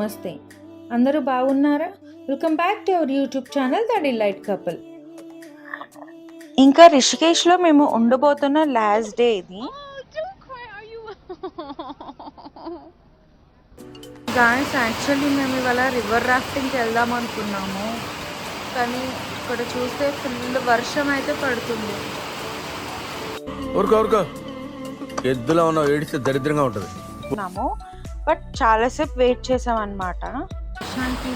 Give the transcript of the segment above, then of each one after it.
నమస్తే. అందరూ బాగున్నారా? Welcome back to our YouTube channel the delight couple. ఇంకా రిషికేష్లో మేము ఉండబోతున్న లాస్ట్ డే ఇది. గాయస్, యాక్చువల్లీ మేము ఇవాళ రివర్ రాఫ్టింగ్కి వెళ్దాం అనుకున్నాము, కానీ ఇక్కడ చూస్తే ఫుల్ వర్షం అయితే పడుతుంది. ఎద్దులో ఉన్న ఏడిస్తే దరిద్రంగా ఉంటుంది. బట్ చాలాసేపు వెయిట్ చేసాం అన్నమాట.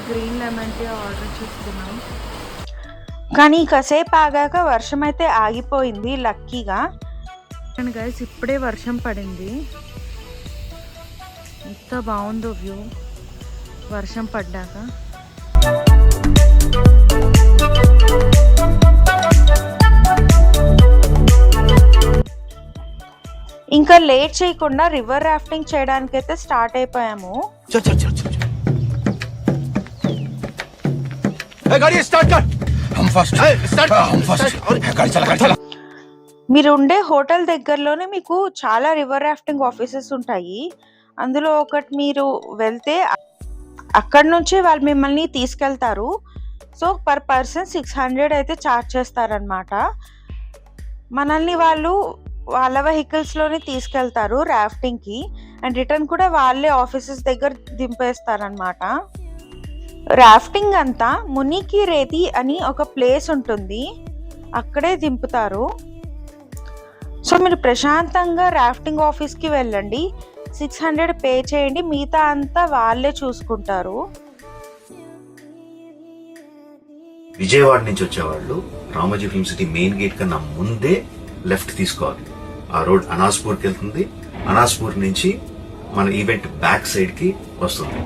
గ్రీన్ లెమన్ టీ ఆర్డర్ చేసుకున్నాం, కానీ కాసేపు ఆగాక వర్షం అయితే ఆగిపోయింది లక్కీగా. అండ్ గైస్, ఇప్పుడే వర్షం పడింది. ఎంత బాగుందో వ్యూ వర్షం పడ్డాక. ఇంకా లేట్ చేయకుండా రివర్ రాఫ్టింగ్ చేయడానికి అయితే స్టార్ట్ అయిపోయాము. మీరు ఉండే హోటల్ దగ్గరలోనే మీకు చాలా రివర్ రాఫ్టింగ్ ఆఫీసెస్ ఉంటాయి. అందులో ఒకటి మీరు వెళ్తే అక్కడ నుంచి వాళ్ళు మిమ్మల్ని తీసుకెళ్తారు. సో పర్ పర్సన్ 600 అయితే ఛార్జ్ చేస్తారనమాట. మనల్ని వాళ్ళు వాళ్ళ వెహికల్స్లోనే తీసుకెళ్తారు రాఫ్టింగ్కి, అండ్ రిటర్న్ కూడా వాళ్ళే ఆఫీసెస్ దగ్గర దింపేస్తారనమాట. రాఫ్టింగ్ అంతా మునికి రేతి అని ఒక ప్లేస్ ఉంటుంది, అక్కడే దింపుతారు. సో మీరు ప్రశాంతంగా రాఫ్టింగ్ ఆఫీస్కి వెళ్ళండి, 600 పే చేయండి, మిగతా అంతా వాళ్ళే చూసుకుంటారు. విజయవాడ నుంచి వచ్చేవాళ్ళు Ramoji film city main gate కన్నా ముందే లెఫ్ట్ తీసుకోవాలి. ఆ రోడ్ అనాస్పూర్కి వెళ్తుంది. అనాస్పూర్ నుంచి మన ఈవెంట్ బ్యాక్ సైడ్ కి వస్తుంది.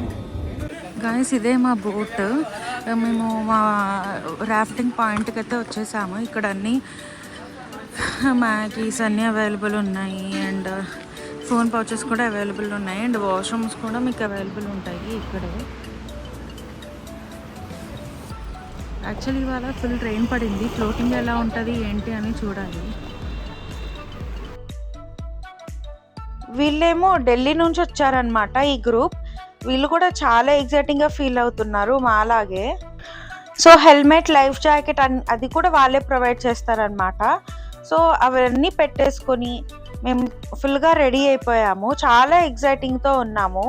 గాయస్, ఇదే మా బోట్. మేము మా రాఫ్టింగ్ పాయింట్కి అయితే వచ్చేసాము. ఇక్కడ అన్నీ మ్యాగీస్ అన్నీ అవైలబుల్ ఉన్నాయి, అండ్ ఫోన్ పౌచెస్ కూడా అవైలబుల్ ఉన్నాయి, అండ్ వాష్రూమ్స్ కూడా మీకు అవైలబుల్ ఉంటాయి ఇక్కడే. యాక్చువల్లీ ఇవాళ ఫుల్ రెయిన్ పడింది. ఫ్లోటింగ్ ఎలా ఉంటుంది ఏంటి అని చూడాలి. వీళ్ళేమో ఢిల్లీ నుంచి వచ్చారనమాట ఈ గ్రూప్. వీళ్ళు కూడా చాలా ఎగ్జైటింగ్గా ఫీల్ అవుతున్నారు మాలాగే. సో హెల్మెట్, లైఫ్ జాకెట్ అది కూడా వాళ్ళే ప్రొవైడ్ చేస్తారనమాట. సో అవన్నీ పెట్టేసుకొని మేము ఫుల్గా రెడీ అయిపోయాము. చాలా ఎగ్జైటింగ్తో ఉన్నాము.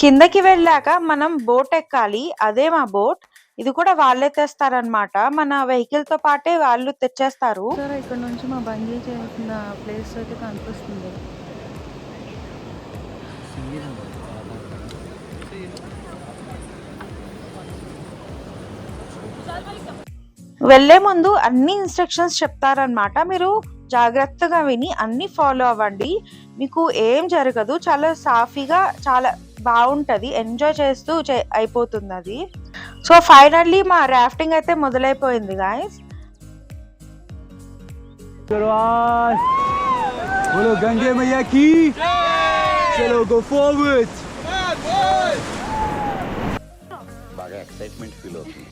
కిందకి వెళ్ళాక మనం బోట్ ఎక్కాలి, అదే మా బోట్. ఇది కూడా వాళ్ళే తెస్తారనమాట, మన వెహికల్ తో పాటే వాళ్ళు తెచ్చేస్తారు. ఇక్కడ నుంచి మా బంగీ చేసిన ప్లేస్ అయితే కనిపిస్తుంది. వెళ్లే ముందు అన్ని ఇన్స్ట్రక్షన్స్ చెప్తారనమాట. మీరు జాగ్రత్తగా విని అన్ని ఫాలో అవ్వండి, మీకు ఏం జరగదు. చాలా సాఫీగా, చాలా బాగుంటది, ఎంజాయ్ చేస్తూ అయిపోతుంది అది. సో ఫైనల్లీ మా రాఫ్టింగ్ అయితే మొదలైపోయింది గాయస్. గంగే మయ్యా కి చలో గో ఫార్వర్డ్. బాగా ఎక్సైట్మెంట్ ఫీల్ అవుతుంది.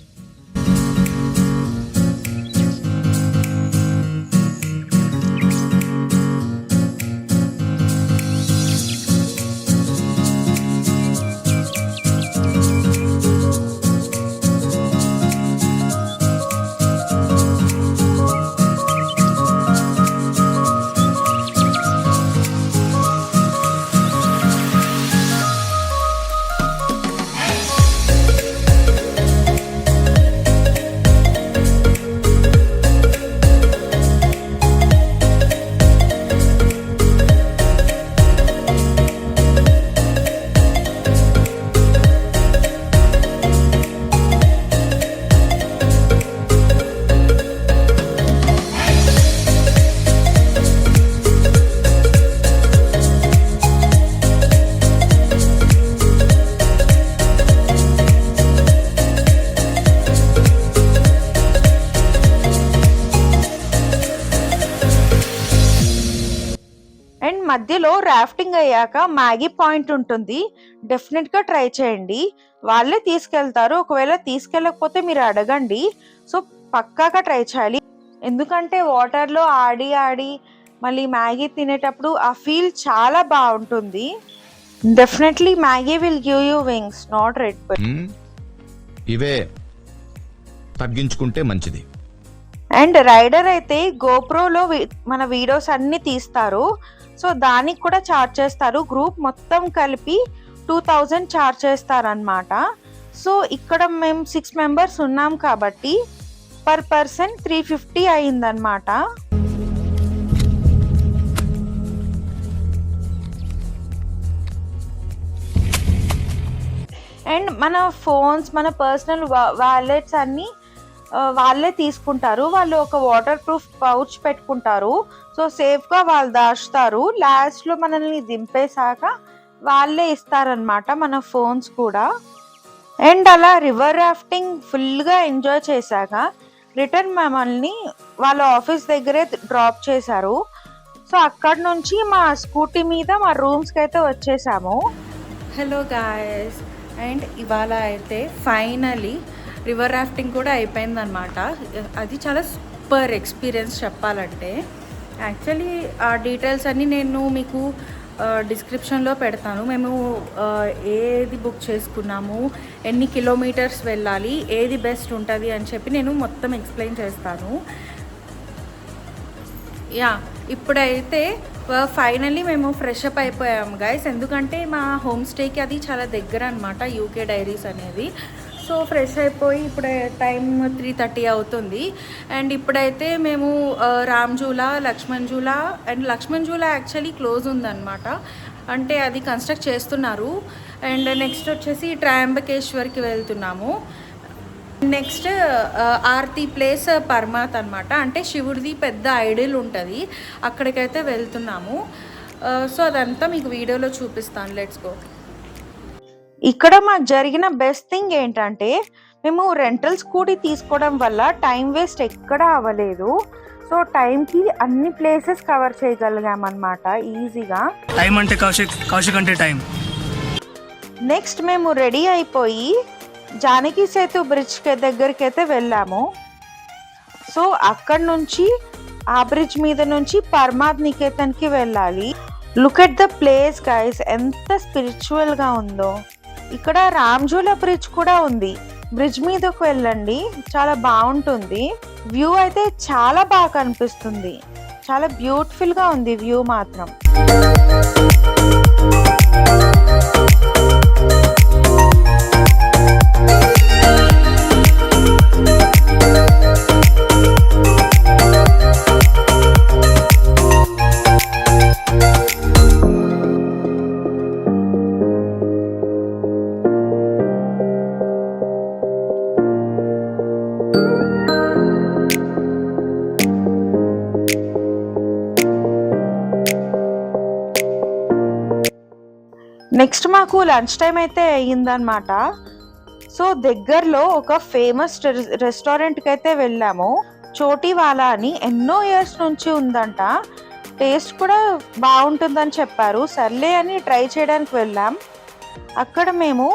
మధ్యలో రాఫ్టింగ్ అయ్యాక మ్యాగీ పాయింట్ ఉంటుంది, డెఫినెట్ గా ట్రై చేయండి. వాళ్ళే తీసుకెళ్తారు, ఒకవేళ తీసుకెళ్ళకపోతే మీరు అడగండి. సో పక్కాగా ట్రై చేయాలి, ఎందుకంటే వాటర్ లో ఆడి ఆడి మళ్ళీ మ్యాగీ తినేటప్పుడు ఆ ఫీల్ చాలా బాగుంటుంది. Definitely Maggi will give you wings, not red bull. ఇవే తగ్గించుకుంటే మంచిది. అండ్ రైడర్ అయితే గోప్రోలో మన వీడియోస్ అన్ని తీస్తారు, సో దానికి కూడా చార్జ్ చేస్తారు. గ్రూప్ మొత్తం కలిపి 2000 చార్జ్ చేస్తారనమాట. సో ఇక్కడ మేము 6 మెంబర్స్ ఉన్నాం కాబట్టి పర్ పర్సన్ 350 అయిందనమాట. అండ్ మన ఫోన్స్, మన పర్సనల్ వాలెట్స్ అన్నీ వాళ్ళే తీసుకుంటారు. వాళ్ళు ఒక వాటర్ ప్రూఫ్ పౌచ్ పెట్టుకుంటారు, సో సేఫ్గా వాళ్ళు దాచుతారు. లాస్ట్లో మనల్ని దింపేశాక వాళ్ళే ఇస్తారనమాట మన ఫోన్స్ కూడా. అండ్ అలా రివర్ రాఫ్టింగ్ ఫుల్గా ఎంజాయ్ చేశాక రిటర్న్ మమ్మల్ని వాళ్ళ ఆఫీస్ దగ్గరే డ్రాప్ చేశారు. సో అక్కడ నుంచి మా స్కూటీ మీద మా రూమ్స్కి అయితే వచ్చేసాము. హలో గాయస్, అండ్ ఇవాళ అయితే ఫైనలీ రివర్ రాఫ్టింగ్ కూడా అయిపోయిందనమాట. అది చాలా సూపర్ ఎక్స్పీరియన్స్ చెప్పాలంటే. యాక్చువల్లీ ఆ డీటెయిల్స్ అన్నీ నేను మీకు డిస్క్రిప్షన్లో పెడతాను. మేము ఏది బుక్ చేసుకున్నాము, ఎన్ని కిలోమీటర్స్ వెళ్ళాలి, ఏది బెస్ట్ ఉంటుంది అని చెప్పి నేను మొత్తం ఎక్స్ప్లెయిన్ చేస్తాను. ఇప్పుడైతే ఫైనల్లీ మేము ఫ్రెష్ అప్ అయిపోయాము గైస్, ఎందుకంటే మా హోమ్ స్టేకి అది చాలా దగ్గర అనమాట, యూకే డైరీస్ అనేది. సో ఫ్రెష్ అయిపోయి ఇప్పుడు టైం 3:30 అవుతుంది. అండ్ ఇప్పుడైతే మేము రామ్జూలా, లక్ష్మణ్జూలా, అండ్ లక్ష్మణ్జూలా యాక్చువల్లీ క్లోజ్ ఉందన్నమాట, అంటే అది కన్స్ట్రక్ట్ చేస్తున్నారు. అండ్ నెక్స్ట్ వచ్చేసి ట్రయంబకేశ్వర్కి వెళ్తున్నాము. నెక్స్ట్ ఆర్తి ప్లేస్ పర్మాత్ అనమాట, అంటే శివుడిది పెద్ద ఐడిల్ ఉంటుంది, అక్కడికైతే వెళ్తున్నాము. సో అదంతా మీకు వీడియోలో చూపిస్తాను. Let's go. ఇక్కడ మాకు జరిగిన బెస్ట్ థింగ్ ఏంటంటే మేము రెంటల్ స్కూటీ తీసుకోవడం వల్ల టైం వేస్ట్ ఎక్కడా అవ్వలేదు. సో టైంకి అన్ని ప్లేసెస్ కవర్ చేయగలిగామన్నమాట ఈజీగా. టైం అంటే కౌశిక్ అంటే టైం. నెక్స్ట్ మేము రెడీ అయిపోయి జానకి సేతు బ్రిడ్జ్ దగ్గరికి అయితే వెళ్ళాము. సో అక్కడ నుంచి ఆ బ్రిడ్జ్ మీద నుంచి పర్మాత్ నికేతన్కి వెళ్ళాలి. Look at the place guys, ఎంత స్పిరిచువల్ గా ఉందో. ఇక్కడ రామ్జూలా బ్రిడ్జ్ కూడా ఉంది, బ్రిడ్జ్ మీదకు వెళ్ళండి, చాలా బాగుంటుంది. వ్యూ అయితే చాలా బాగా కనిపిస్తుంది, చాలా బ్యూటిఫుల్ గా ఉంది వ్యూ మాత్రం. నెక్స్ట్ మాకు లంచ్ టైం అయితే అయ్యిందనమాట. సో దగ్గరలో ఒక ఫేమస్ రెస్టారెంట్కి అయితే వెళ్ళాము. చోటీవాలా అని ఎన్నో ఇయర్స్ నుంచి ఉందంట, టేస్ట్ కూడా బాగుంటుందని చెప్పారు. సర్లే అని ట్రై చేయడానికి వెళ్ళాం. అక్కడ మేము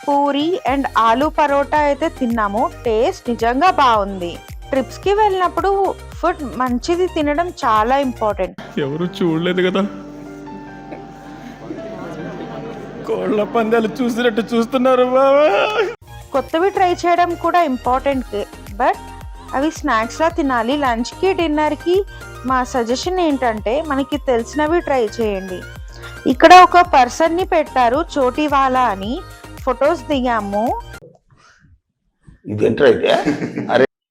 పూరి అండ్ ఆలూ పరోటా అయితే తిన్నాము. టేస్ట్ నిజంగా బాగుంది. ట్రిప్స్కి వెళ్ళినప్పుడు ఫుడ్ మంచిది తినడం చాలా ఇంపార్టెంట్. ఎవరు చూడలేదు కదా, కోళ్ళ పందాలు చూసినట్టు చూస్తున్నారు బాబా. కొత్తవి ట్రై చేయడం కూడా ఇంపార్టెంట్, బట్ అవి స్నాక్స్లా తినాలి. లంచ్కి డిన్నర్కి మా సజెషన్ ఏంటంటే మనకి తెలిసినవి ట్రై చేయండి. ఇక్కడ ఒక పర్సన్ని పెట్టారు చోటీవాలా అని, ఫొటోస్ దిగాము.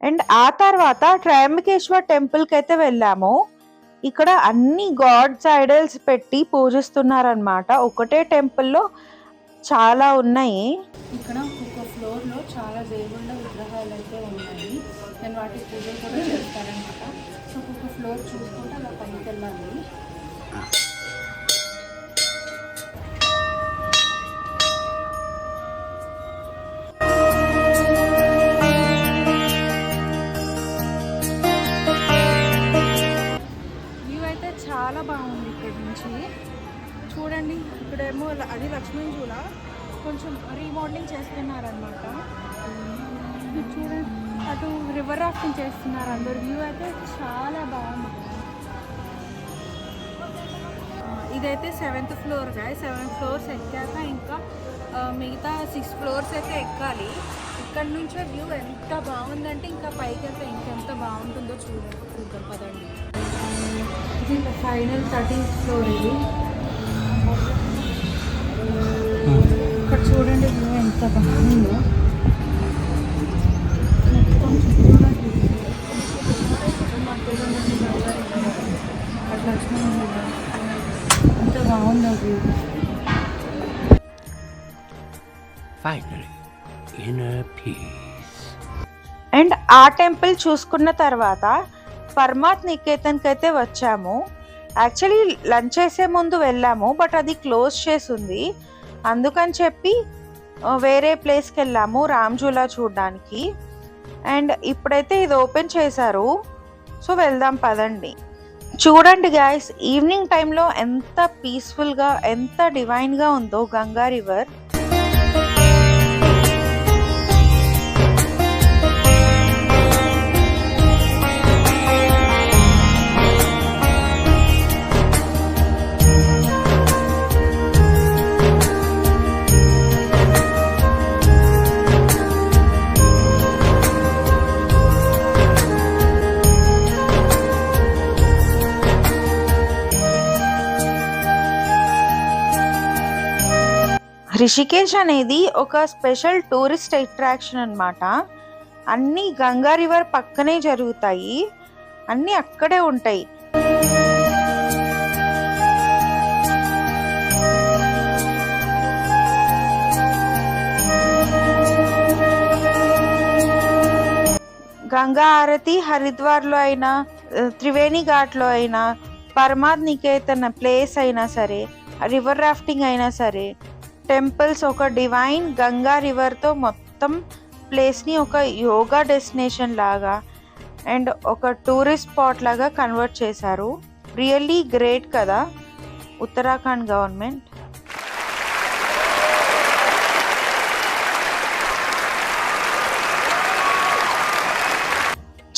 అండ్ ఆ తర్వాత ట్రయంబకేశ్వర్ టెంపుల్కి అయితే వెళ్ళాము. ఇక్కడ అన్ని గాడ్స్ ఐడల్స్ పెట్టి పూజిస్తున్నారనమాట. ఒకటే టెంపుల్లో చాలా ఉన్నాయి. ఇక్కడ ఒక్కొక్క ఫ్లోర్లో చాలా దేవుళ్ళ విగ్రహాలు అయితే ఉన్నాయి, నేను వాటి పూజలు కూడా చేస్తారనమాట. సో ఒక్కొక్క ఫ్లోర్ చూసుకుంటే అలా పైకి వెళ్ళాలి. వ్యూ అయితే చాలా బాగుంది ఇక్కడ నుంచి. ఇక్కడేమో అది లక్ష్మణ్ జూలా కొంచెం రీమోడలింగ్ చేస్తున్నారనమాట. చూడండి అటు రివర్ రాఫ్టింగ్ చేస్తున్నారు అందరు. వ్యూ అయితే చాలా బాగుంది. ఇదైతే 7th ఫ్లోర్ గా. 7 ఫ్లోర్స్ ఎక్కాక ఇంకా మిగతా 6 ఫ్లోర్స్ అయితే ఎక్కాలి. ఇక్కడ నుంచే వ్యూ ఎంత బాగుందంటే ఇంకా పైకి వెళ్తే ఇంకెంత బాగుంటుందో చూద్దాం పదండి. ఇది ఫైనల్ 13th ఫ్లోర్. ఇది ఇక్కడ చూడండి వ్యూ ఎంత బాగుందో. ఎంత బాగుందో వ్యూ. అండ్ ఆ టెంపుల్ చూసుకున్న తర్వాత పరమాత్ నికేతన్కి అయితే వచ్చాము. యాక్చువల్లీ లంచ్ చేసే ముందు వెళ్ళాము, బట్ అది క్లోజ్ చేసి ఉంది. అందుకని చెప్పి వేరే ప్లేస్కి వెళ్ళాము రామ్జూలా చూడడానికి. అండ్ ఇప్పుడైతే ఇది ఓపెన్ చేశారు, సో వెళ్దాం పదండి. చూడండి గాయస్, ఈవినింగ్ టైంలో ఎంత పీస్ఫుల్గా ఎంత డివైన్గా ఉందో గంగా రివర్. రిషికేష్ అనేది ఒక స్పెషల్ టూరిస్ట్ అట్రాక్షన్ అన్నమాట. అన్నీ గంగా రివర్ పక్కనే జరుగుతాయి, అన్నీ అక్కడే ఉంటాయి. గంగా హారతి హరిద్వార్లో అయినా, త్రివేణి ఘాట్లో అయినా, పరమాత్ నికేతన్ ప్లేస్ అయినా సరే, రివర్ రాఫ్టింగ్ అయినా సరే, టెంపుల్స్ ఒక డివైన్ గంగా రివర్తో మొత్తం ప్లేస్ని ఒక యోగా డెస్టినేషన్ లాగా అండ్ ఒక టూరిస్ట్ స్పాట్ లాగా కన్వర్ట్ చేశారు. రియల్లీ గ్రేట్ కదా ఉత్తరాఖండ్ గవర్నమెంట్.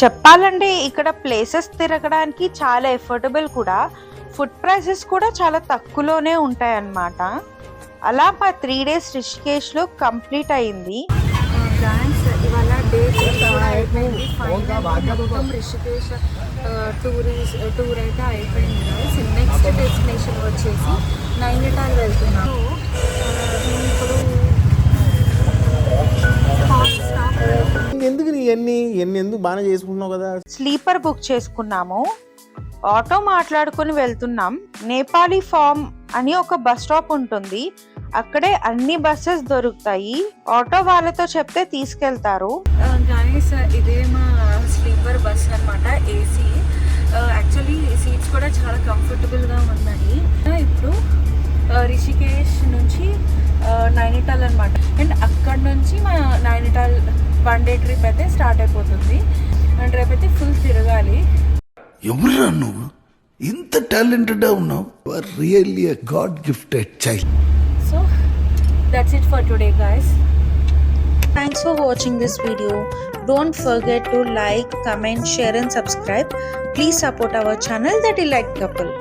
చెప్పాలంటే ఇక్కడ ప్లేసెస్ తిరగడానికి చాలా ఎఫోర్డబుల్ కూడా. ఫుడ్ ప్రైసెస్ కూడా చాలా తక్కువలోనే ఉంటాయన్నమాట. అలా మా 3 days రిషికేష్లో కంప్లీట్ అయింది. ఇవాళ డే అయిపోయింది. మొత్తం రిషికేష్ టూర్ అయితే అయిపోయింది. నెక్స్ట్ డెస్టినేషన్ వచ్చేసి నైనిటాల్ వెళ్తున్నాం. ఇప్పుడు ఎందుకు ఎన్ని ఎందుకు బాగా చేసుకుంటున్నావు కదా. స్లీపర్ బుక్ చేసుకున్నాము, ఆటో మాట్లాడుకుని వెళ్తున్నాం. నేపాలీ ఫామ్ అని ఒక బస్ స్టాప్ ఉంటుంది, అక్కడే అన్ని బస్సెస్ దొరుకుతాయి. ఆటో వాళ్ళతో చెప్తే తీసుకెళ్తారు. గాయస్ ఇదే మా స్లీపర్ బస్ అన్నమాట, ఏసీ. యాక్చువల్లీ సీట్స్ కూడా చాలా కంఫర్టబుల్గా ఉన్నాయి. ఇప్పుడు రిషికేష్ నుంచి నైనిటాల్ అన్నమాట. అండ్ అక్కడ నుంచి మా నైనిటాల్ 1 day ట్రిప్ అయితే స్టార్ట్ అయిపోతుంది. అండ్ రేపైతే ఫుల్ తిరగాలి. ఎవరురా నువ్వు ఇంత టాలెంటెడ్ ఉన్నావు. Really a God gifted child. So that's it for today, guys. Thanks for watching this video. Don't forget to like, comment, share and subscribe. Please support our channel, The Delight Couple.